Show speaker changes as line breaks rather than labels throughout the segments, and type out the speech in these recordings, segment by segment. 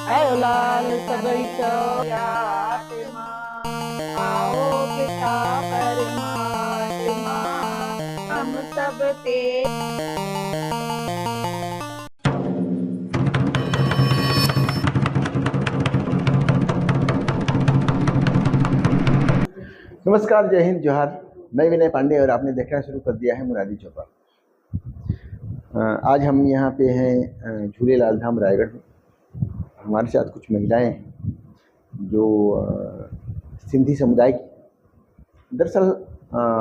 आयो लाल सबई यात आओ पिता परमात्मा हम सब ते।
नमस्कार, जय हिंद, जोहार। मैं विनय पांडे और आपने देखना शुरू कर दिया है मुरादी चौपाल। आज हम यहाँ पे हैं झूलेलाल धाम रायगढ़ में। हमारे साथ कुछ महिलाएं हैं जो सिंधी समुदाय की। दरअसल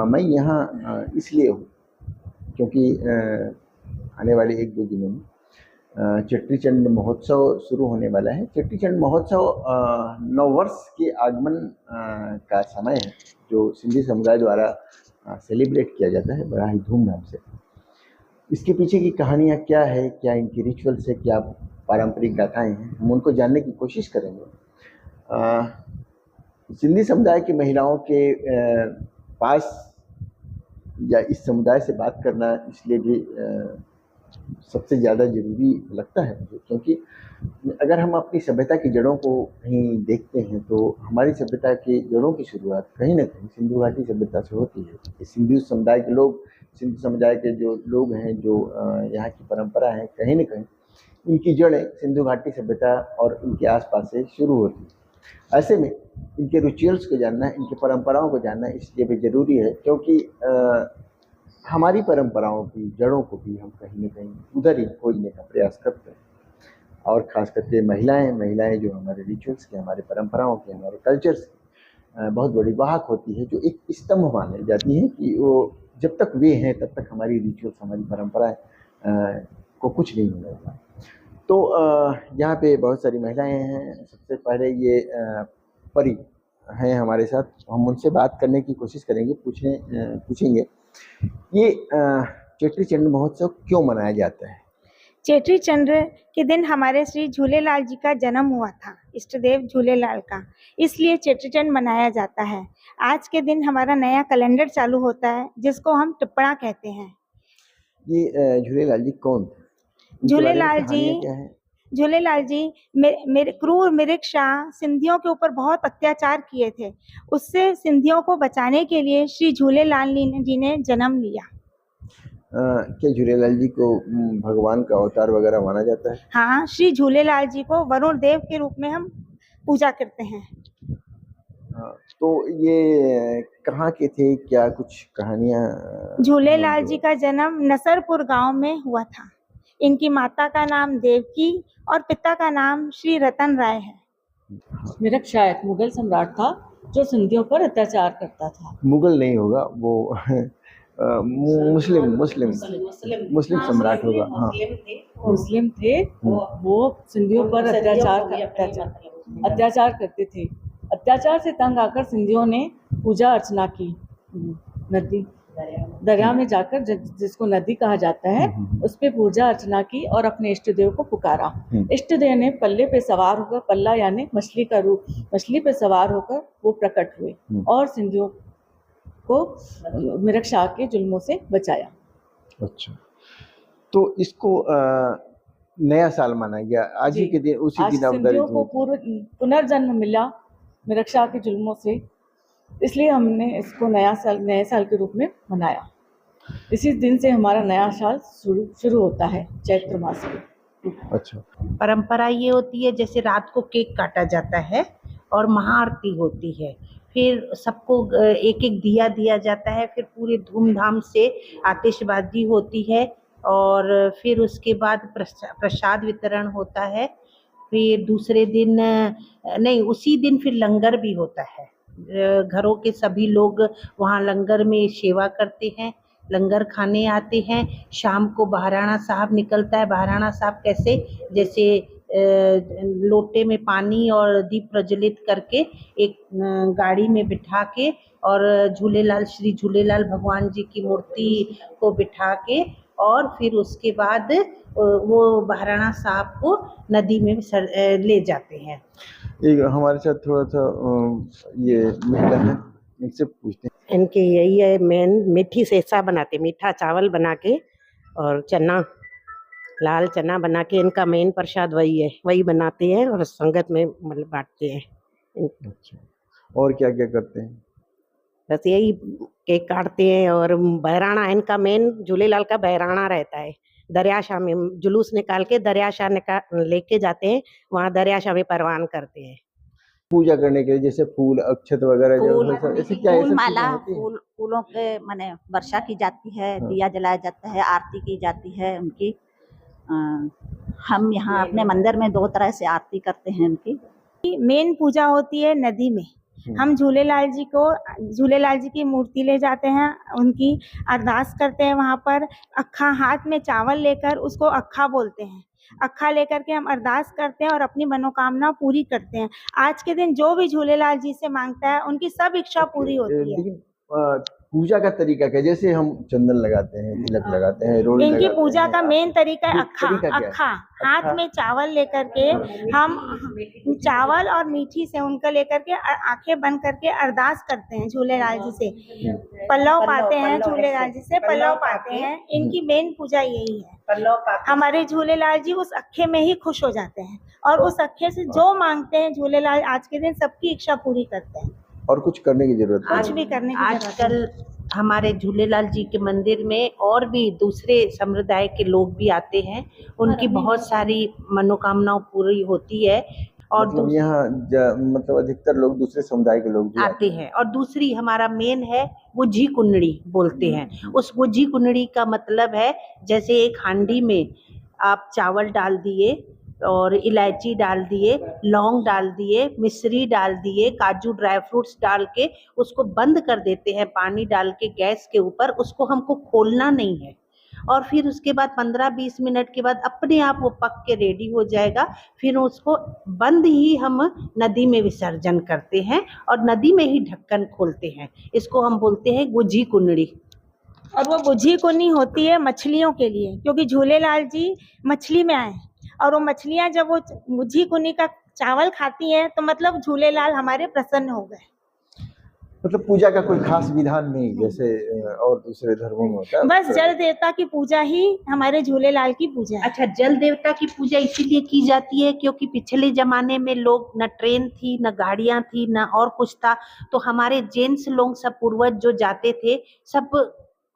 मैं यहाँ इसलिए हूँ क्योंकि आने वाले 1-2 दिनों में चेट्री चंड महोत्सव शुरू होने वाला है। चेट्री चंड महोत्सव नववर्ष के आगमन का समय है, जो सिंधी समुदाय द्वारा सेलिब्रेट किया जाता है बड़ा ही धूमधाम से। इसके पीछे की कहानियाँ क्या है, क्या इनकी रिचुअल्स है, क्या पारंपरिक गाथाएं हैं, हम उनको जानने की कोशिश करेंगे। सिंधी समुदाय की महिलाओं के पास या इस समुदाय से बात करना इसलिए भी सबसे ज़्यादा ज़रूरी लगता है मुझे, क्योंकि अगर हम अपनी सभ्यता की जड़ों को कहीं देखते हैं तो हमारी सभ्यता की जड़ों की शुरुआत कहीं ना कहीं सिंधु घाटी सभ्यता से होती है। सिंधु समुदाय के लोग, सिंधु समुदाय के जो लोग हैं, जो यहाँ की परंपरा है, कहीं ना कहीं इनकी जड़ें सिंधु घाटी सभ्यता और इनके आसपास से शुरू होती है। ऐसे में इनके रिचुअल्स को जानना, इनकी परंपराओं को जानना इसलिए भी ज़रूरी है क्योंकि हमारी परंपराओं की जड़ों को भी हम कहीं ना कहीं उधर ही खोजने का प्रयास करते हैं। और ख़ास करके महिलाएं जो हमारे रिचुअल्स के, हमारे परंपराओं के, हमारे कल्चर्स की बहुत बड़ी वाहक होती है, जो एक स्तंभ मानी जाती है कि वो जब तक वे हैं तब तक हमारी रिचुअल्स, हमारी परंपराएं को कुछ नहीं मिलेगा। तो यहाँ पे बहुत सारी महिलाएं हैं। सबसे पहले ये परी हैं हमारे साथ, हम उनसे बात करने की कोशिश करेंगे, पूछेंगे ये चेट्री चंड महोत्सव क्यों मनाया जाता है।
चेट्री चंड के दिन हमारे श्री झूलेलाल जी का जन्म हुआ था, इष्ट देव झूलेलाल का, इसलिए चेट्री चंड मनाया जाता है। आज के दिन हमारा नया कैलेंडर चालू होता है जिसको हम टिप्पणा कहते हैं।
ये झूलेलाल जी कौन थे?
झूलेलाल जी मेरे क्रूर मिरिकशाह सिंधियों के ऊपर बहुत अत्याचार किए थे। उससे सिंधियों को बचाने के लिए श्री झूलेलाल जी ने जन्म लिया।
क्या झूलेलाल जी को भगवान का अवतार वगैरह माना जाता है?
हाँ, श्री झूलेलाल जी को वरुण देव के रूप में हम पूजा करते हैं।
तो ये कहाँ के थे, क्या कुछ कहानियाँ?
झूलेलाल जी का जन्म नसरपुर गांव में हुआ था। इनकी माता का नाम देवकी और पिता का नाम श्री रतन राय है।
मिरकशाह एक मुगल सम्राट था जो सिंधियों पर अत्याचार करता था।
मुगल नहीं होगा वो मुस्लिम सम्राट होगा। हाँ,
मुस्लिम थे। वो सिंधियों पर अत्याचार करते थे। अत्याचार से तंग आकर सिंधियों ने पूजा अर्चना की। नदी दरिया में जाकर, जिसको नदी कहा जाता है, उस पे पूजा अर्चना की और अपने इष्ट देव को पुकारा। इष्ट देव ने पल्ले पे सवार होकर, पल्ला यानी मछली का रूप, मछली पे सवार होकर वो प्रकट हुए और सिंधियों को मिरकशाह के जुल्मों से बचाया।
अच्छा, तो इसको नया साल माना गया आज ही के दिन, उसी दिन
सिंधियों को पुनर्जन्म मिला मिरकशाह के जुल्मों से, इसलिए हमने इसको नए साल के रूप में मनाया। इसी दिन से हमारा नया साल शुरू होता है, चैत्र मास में।
अच्छा,
परंपरा ये होती है जैसे रात को केक काटा जाता है और महाआरती होती है, फिर सबको एक एक दिया दिया जाता है, फिर पूरे धूमधाम से आतिशबाजी होती है और फिर उसके बाद प्रसाद वितरण होता है। फिर दूसरे दिन नहीं, उसी दिन फिर लंगर भी होता है। घरों के सभी लोग वहाँ लंगर में सेवा करते हैं, लंगर खाने आते हैं। शाम को बहराणा साहब निकलता है। बहराणा साहब कैसे, जैसे लोटे में पानी और दीप प्रज्वलित करके एक गाड़ी में बिठा के और श्री झूलेलाल भगवान जी की मूर्ति को बिठा के और फिर उसके बाद वो बहराणा साहब को नदी में ले जाते हैं।
एक हमारे साथ थोड़ा सा ये महिला है, इनसे पूछते हैं।
इनके यही है मेन, मीठी सेसा बनाते, मीठा चावल बना के और चना लाल चना बना के इनका मेन प्रसाद वही है, वही बनाते हैं और संगत में मतलब बांटते हैं।
अच्छा, और क्या क्या करते हैं?
बस यही केक काटते हैं और बहराना इनका मेन झूलेलाल का बहराना रहता है। दरियाशाह में जुलूस निकाल के दरियाशाह लेके जाते हैं, वहाँ दरियाशाह में परवान करते हैं।
पूजा करने के लिए जैसे फूल अक्षत वगैरह जो
फूल
ऐसे क्या
फूल
ऐसी
माला
चीजें होती हैं?
फूलों के माने वर्षा की जाती है,
हाँ।
दिया जलाया जाता है, आरती की जाती है उनकी। हम यहाँ अपने मंदिर में 2 तरह से आरती करते हैं उनकी।
मेन पूजा होती है नदी में। हम झूलेलाल जी की मूर्ति ले जाते हैं, उनकी अरदास करते हैं वहाँ पर। अक्खा हाथ में चावल लेकर उसको अक्खा बोलते हैं। अक्खा लेकर के हम अरदास करते हैं और अपनी मनोकामना पूरी करते हैं। आज के दिन जो भी झूलेलाल जी से मांगता है उनकी सब इच्छा पूरी होती है।
लेकिन पूजा का तरीका क्या? जैसे हम चंदन लगाते हैं, तिलक लगाते हैं, रोली
इनकी
लगाते
पूजा
हैं,
का मेन तरीका है
तरीका क्या है?
अक्खा। हाथ में चावल लेकर के हम चावल और मीठी से उनका लेकर के आंखें बंद करके अरदास करते हैं झूलेलाल जी से। पल्लव पाते हैं झूलेलाल जी से, पल्लव पाते हैं। इनकी मेन पूजा यही है। हमारे झूलेलाल जी उस अक्खे में ही खुश हो जाते हैं और उस अक्खे से जो मांगते हैं झूलेलाल आज के दिन सबकी इच्छा पूरी करते हैं।
और कुछ करने की जरूरत
कुछ भी करने की जरूरत
आजकल हमारे झूलेलाल जी के मंदिर में और भी दूसरे समुदाय के लोग भी आते हैं, उनकी बहुत सारी मनोकामनाएं पूरी होती है। और
मतलब यहाँ मतलब अधिकतर लोग दूसरे समुदाय के लोग भी
आते हैं। और दूसरी हमारा मेन है गुझी कुंडड़ी बोलते हैं। उस गुझी कुंडड़ी का मतलब है जैसे एक हांडी में आप चावल डाल दिए और इलायची डाल दिए, लौंग डाल दिए, मिश्री डाल दिए, काजू ड्राई फ्रूट्स डाल के उसको बंद कर देते हैं पानी डाल के गैस के ऊपर। उसको हमको खोलना नहीं है और फिर उसके बाद 15-20 मिनट के बाद अपने आप वो पक के रेडी हो जाएगा। फिर उसको बंद ही हम नदी में विसर्जन करते हैं और नदी में ही ढक्कन खोलते हैं। इसको हम बोलते हैं गुझी कुंडड़ी।
और वो गुझी कुन्नी होती है मछलियों के लिए, क्योंकि झूलेलाल जी मछली में आए और वो मछलियां जब वो गुझी कुन्नी का चावल खाती हैं तो मतलब झूलेलाल हमारे प्रसन्न हो गए।
मतलब पूजा का कोई खास विधान नहीं जैसे और दूसरे धर्मों में होता है?
बस जल देवता की पूजा ही हमारे झूलेलाल की पूजा है।
अच्छा, जल देवता की पूजा इसीलिए की जाती है क्योंकि पिछले जमाने में लोग न ट्रेन थी, न गाड़ियां थी, न और कुछ था, तो हमारे जेंट्स लोग सब पूर्वज जो जाते थे सब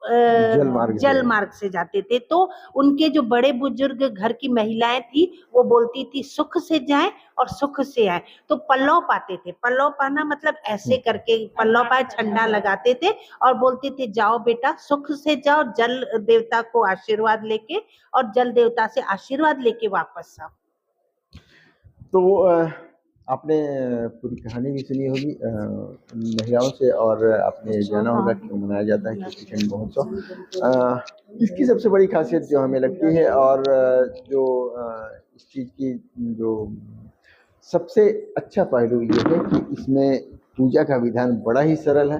जल मार्ग से जाते थे। तो उनके जो बड़े बुजुर्ग घर की महिलाएं थी वो बोलती थी सुख से जाएं और सुख से आए, तो पल्लव पाते थे। पल्लव पाना मतलब ऐसे करके पल्लव पाए, झंडा लगाते थे और बोलते थे जाओ बेटा सुख से जाओ, जल देवता को आशीर्वाद लेके, और जल देवता से आशीर्वाद लेके वापस आओ।
तो आपने पूरी कहानी भी सुनी होगी महिलाओं से, और आपने जाना होगा कि मनाया जाता है चेट्रीचंड महोत्सव। इसकी सबसे बड़ी खासियत जो हमें लगती है और जो इस चीज़ की जो सबसे अच्छा पहलू ये है कि इसमें पूजा का विधान बड़ा ही सरल है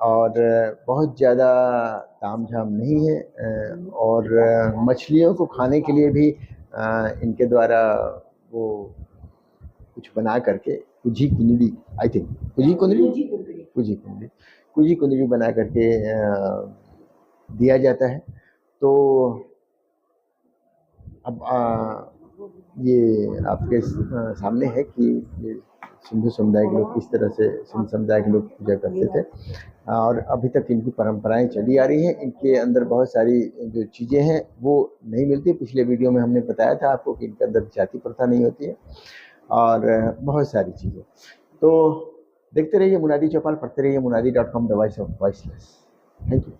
और बहुत ज़्यादा तामझाम नहीं है। और मछलियों को खाने के लिए भी इनके द्वारा वो कुछ बना करके कुझी कुंडली, आई थिंक कुझी कुंडली बना करके दिया जाता है। तो अब ये आपके सामने है कि ये सिंधु समुदाय के लोग किस तरह से सिंधु समुदाय के लोग पूजा करते थे और अभी तक इनकी परंपराएं चली आ रही हैं। इनके अंदर बहुत सारी जो चीज़ें हैं वो नहीं मिलती। पिछले वीडियो में हमने बताया था आपको कि इनके अंदर जाति प्रथा नहीं होती है और बहुत सारी चीज़ें। तो देखते रहिए मुनादी चौपाल, पढ़ते रहिए munadi.com, the voice of voiceless. Thank you.